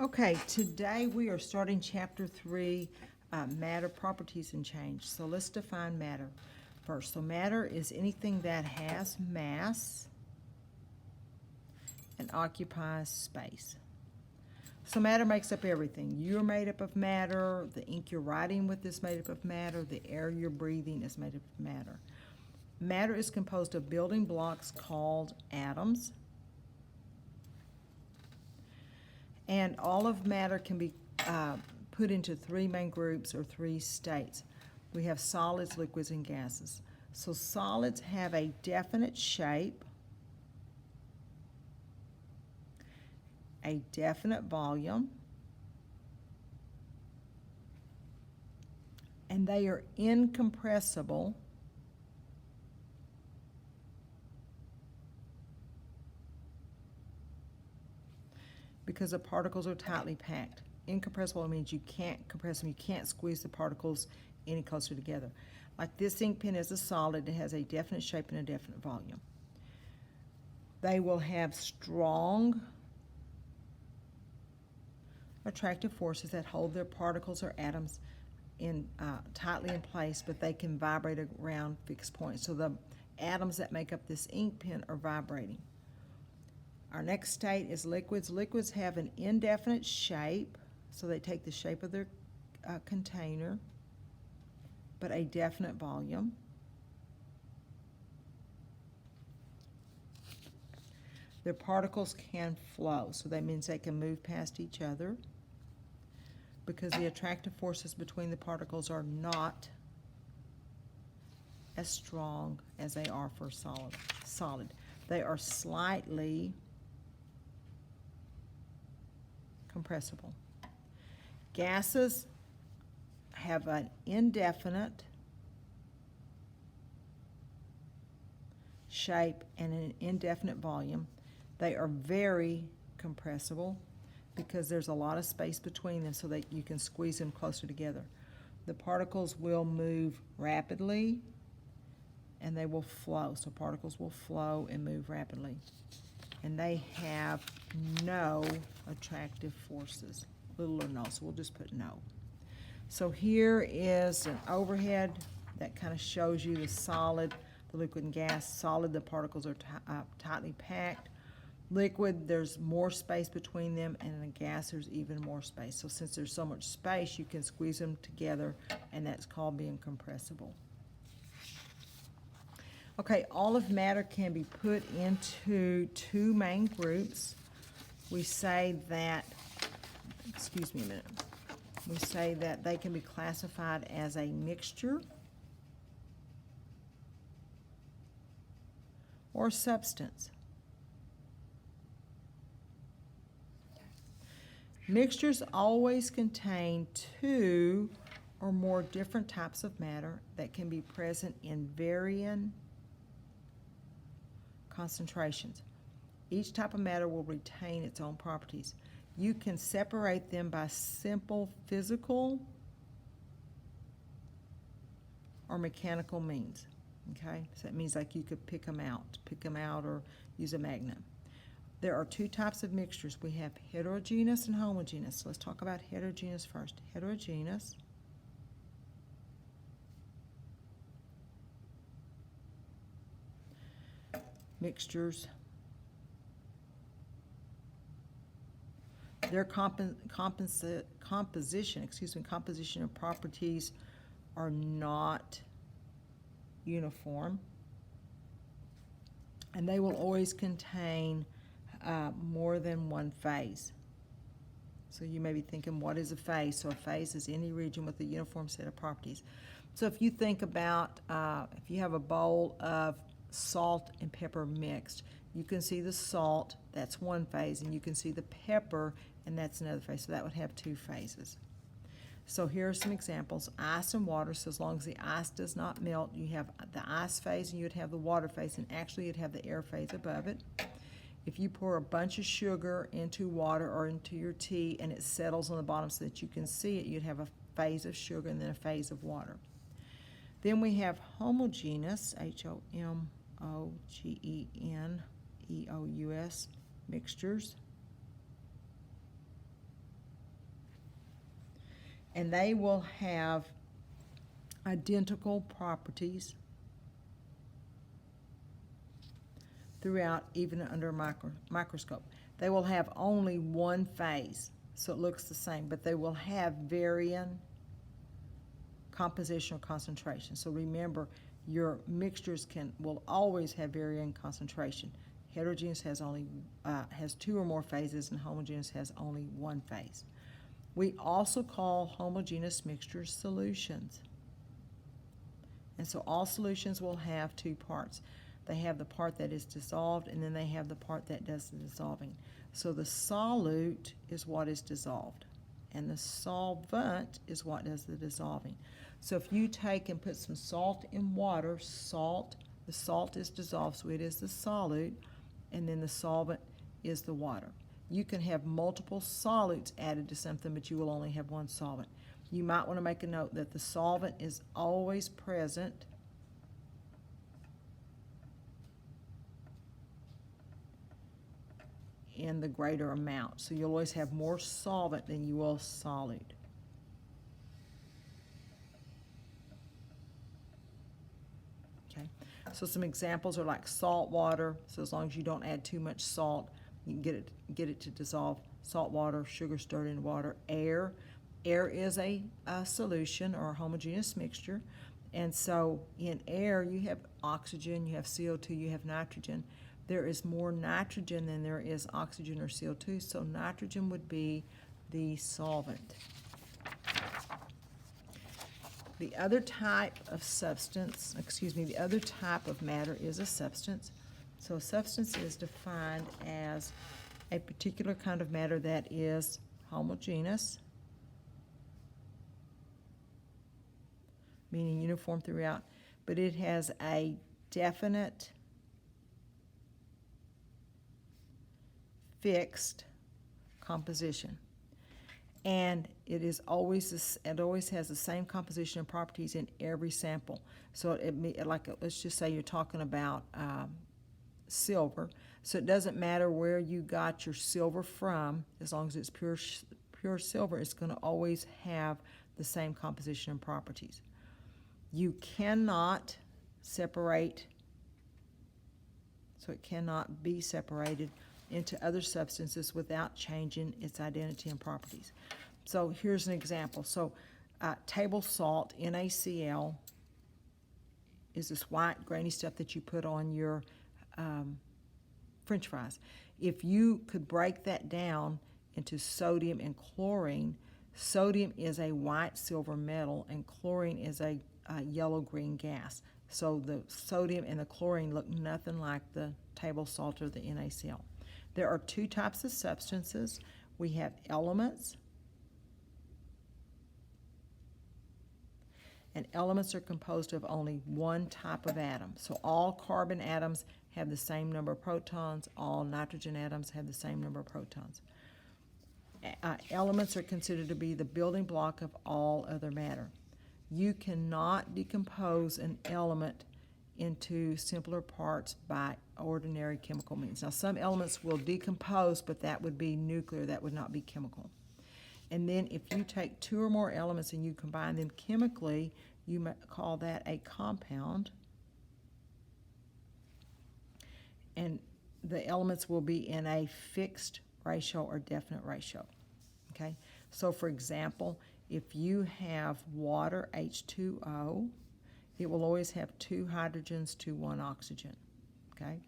Okay, today we are starting chapter 3, matter, properties, and change. So let's define matter first. So matter is anything that has mass and occupies space. So matter makes up everything. You're made up of matter, the ink you're writing with is made up of matter, the air you're breathing is made up of matter. Matter is composed of building blocks called atoms. And all of matter can be put into three main groups or three states. We have solids, liquids, and gases. So solids have a definite shape, a definite volume, and they are incompressible because the particles are tightly packed. Incompressible means you can't compress them, you can't squeeze the particles any closer together. Like this ink pen is a solid, it has a definite shape and a definite volume. They will have strong attractive forces that hold their particles or atoms in tightly in place, but they can vibrate around fixed points. So the atoms that make up this ink pen are vibrating. Our next state is liquids. Liquids have an indefinite shape, so they take the shape of their container, but a definite volume. Their particles can flow, so that means they can move past each other because the attractive forces between the particles are not as strong as they are for solid. They are slightly compressible. Gases have an indefinite shape and an indefinite volume. They are very compressible because there's a lot of space between them so that you can squeeze them closer together. The particles will move rapidly and they will flow. So particles will flow and move rapidly. And they have no attractive forces, little or no, so we'll just put no. So here is an overhead that kind of shows you the solid, the liquid and gas. Solid, the particles are tightly packed. Liquid, there's more space between them, and in a gas, there's even more space. So since there's so much space, you can squeeze them together, and that's called being compressible. Okay, all of matter can be put into two main groups. We say that, excuse me a minute, we say that they can be classified as a mixture or substance. Mixtures always contain two or more different types of matter that can be present in varying concentrations. Each type of matter will retain its own properties. You can separate them by simple physical or mechanical means. Okay, so that means like you could pick them out or use a magnet. There are two types of mixtures. We have heterogeneous and homogeneous. Let's talk about heterogeneous first. Heterogeneous mixtures, their composition and properties are not uniform, and they will always contain more than one phase. So you may be thinking, what is a phase? So a phase is any region with a uniform set of properties. So if you think about, if you have a bowl of salt and pepper mixed, you can see the salt, that's one phase, and you can see the pepper, and that's another phase. So that would have two phases. So here are some examples. Ice and water, so as long as the ice does not melt, you have the ice phase and you'd have the water phase, and actually you'd have the air phase above it. If you pour a bunch of sugar into water or into your tea and it settles on the bottom so that you can see it, you'd have a phase of sugar and then a phase of water. Then we have homogeneous, H-O-M-O-G-E-N-E-O-U-S, mixtures. and they will have identical properties throughout, even under a microscope. They will have only one phase, so it looks the same, but they will have varying composition or concentration. So remember, your mixtures will always have varying concentration. Heterogeneous has two or more phases, and homogeneous has only one phase. We also call homogeneous mixtures solutions. And so all solutions will have two parts. They have the part that is dissolved, and then they have the part that does the dissolving. So the solute is what is dissolved, and the solvent is what does the dissolving. So if you take and put some salt in water, the salt is dissolved, so it is the solute, and then the solvent is the water. You can have multiple solutes added to something, but you will only have one solvent. You might want to make a note that the solvent is always present in the greater amount. So you'll always have more solvent than you will solute. Okay, so some examples are like salt water. So as long as you don't add too much salt, you can get it to dissolve. Salt water, sugar stirred in water. Air is a solution or a homogeneous mixture. And so in air, you have oxygen, you have CO2, you have nitrogen. There is more nitrogen than there is oxygen or CO2, so nitrogen would be the solvent. The other type of substance, the other type of matter is a substance. So a substance is defined as a particular kind of matter that is homogeneous, meaning uniform throughout, but it has a definite fixed composition, and it always has the same composition and properties in every sample. So let's just say you're talking about silver, so it doesn't matter where you got your silver from, as long as it's pure silver, it's going to always have the same composition and properties. You cannot separate, so it cannot be separated into other substances without changing its identity and properties. So here's an example. So table salt, NaCl, is this white grainy stuff that you put on your French fries. If you could break that down into sodium and chlorine, sodium is a white silver metal and chlorine is a yellow-green gas. So the sodium and the chlorine look nothing like the table salt or the NaCl. There are two types of substances. We have elements, and elements are composed of only one type of atom. So all carbon atoms have the same number of protons, all nitrogen atoms have the same number of protons. Elements are considered to be the building block of all other matter. You cannot decompose an element into simpler parts by ordinary chemical means. Now, some elements will decompose, but that would be nuclear, that would not be chemical. And then if you take two or more elements and you combine them chemically, you might call that a compound. And the elements will be in a fixed ratio or definite ratio. Okay? So for example, if you have water, H2O, it will always have two hydrogens to one oxygen. Okay?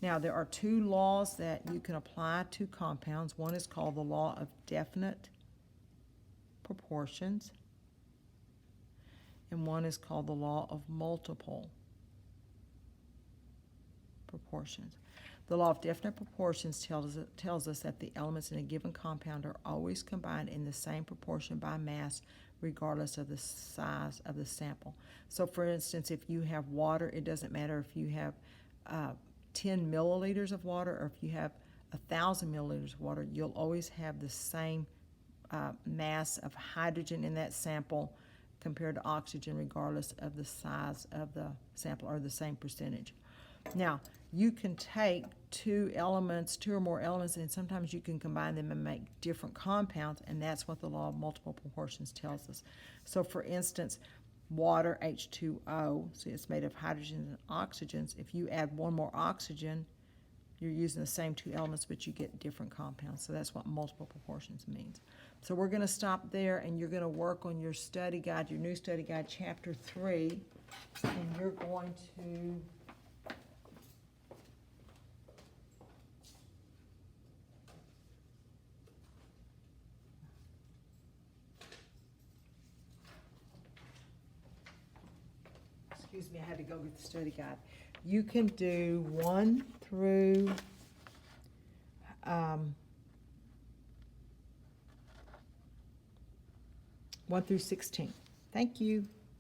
Now, there are two laws that you can apply to compounds. One is called the law of definite proportions, and one is called the law of multiple proportions. The law of definite proportions tells us that the elements in a given compound are always combined in the same proportion by mass, regardless of the size of the sample. So for instance, if you have water, it doesn't matter if you have 10 milliliters of water or if you have 1,000 milliliters of water, you'll always have the same mass of hydrogen in that sample compared to oxygen, regardless of the size of the sample, or the same percentage. Now, you can take two or more elements, and sometimes you can combine them and make different compounds, and that's what the law of multiple proportions tells us. So for instance, water, H2O, see it's made of hydrogens and oxygens. If you add one more oxygen, you're using the same two elements, but you get different compounds. So that's what multiple proportions means. So we're going to stop there, and you're going to work on your study guide, your new study guide, chapter 3, and you're going to excuse me, I had to go get the study guide. You can do 1 through 1 through 16. Thank you.